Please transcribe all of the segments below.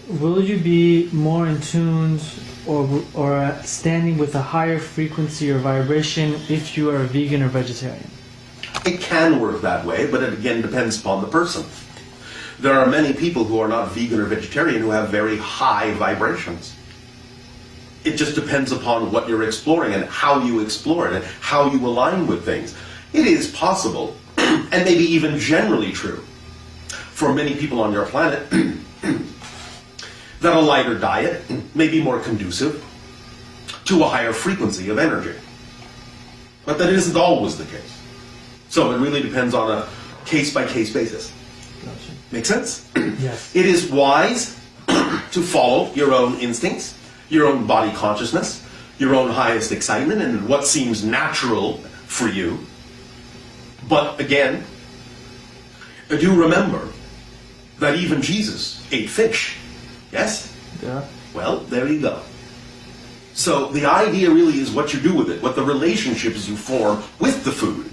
will you be more in tune or standing with a higher frequency or vibration if you are a vegan or vegetarian? It can work that way, but it again depends upon the person. There are many people who are not vegan or vegetarian who have very high vibrations. It just depends upon what you're exploring and how you explore it and how you align with things. It is possible, and maybe even generally true, for many people on your planet that a lighter diet may be more conducive to a higher frequency of energy. But that isn't always the case. So it really depends on a case-by-case basis. Gotcha. Make sense? Yes. It is wise to follow your own instincts, your own body consciousness, your own highest excitement, and what seems natural for you. But again, do remember that even Jesus ate fish. Yes? Yeah. Well, there you go. So the idea really is what you do with it, what the relationships you form with the food,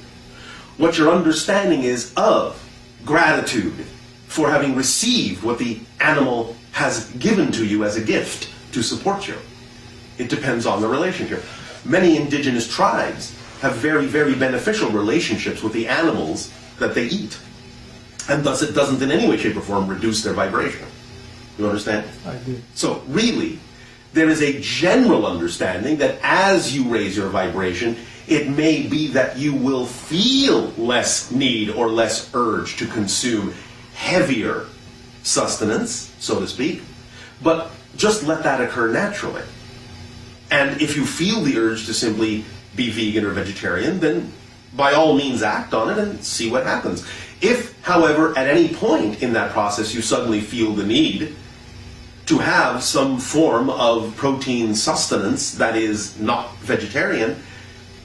what your understanding is of gratitude for having received what the animal has given to you as a gift to support you. It depends on the relationship. Many indigenous tribes have very, very beneficial relationships with the animals that they eat. And thus it doesn't in any way, shape, or form reduce their vibration. You understand? I do. So really, there is a general understanding that as you raise your vibration, it may be that you will feel less need or less urge to consume heavier sustenance, so to speak, but just let that occur naturally. And if you feel the urge to simply be vegan or vegetarian, then by all means act on it and see what happens. If, however, at any point in that process you suddenly feel the need to have some form of protein sustenance that is not vegetarian,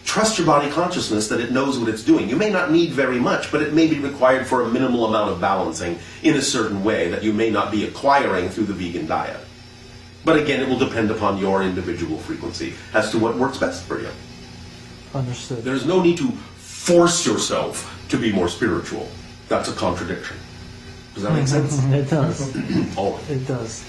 trust your body consciousness that it knows what it's doing. You may not need very much, but it may be required for a minimal amount of balancing in a certain way that you may not be acquiring through the vegan diet. But again, it will depend upon your individual frequency as to what works best for you. Understood. There's no need to force yourself to be more spiritual. That's a contradiction. Does that make sense? It does. Oh. It does.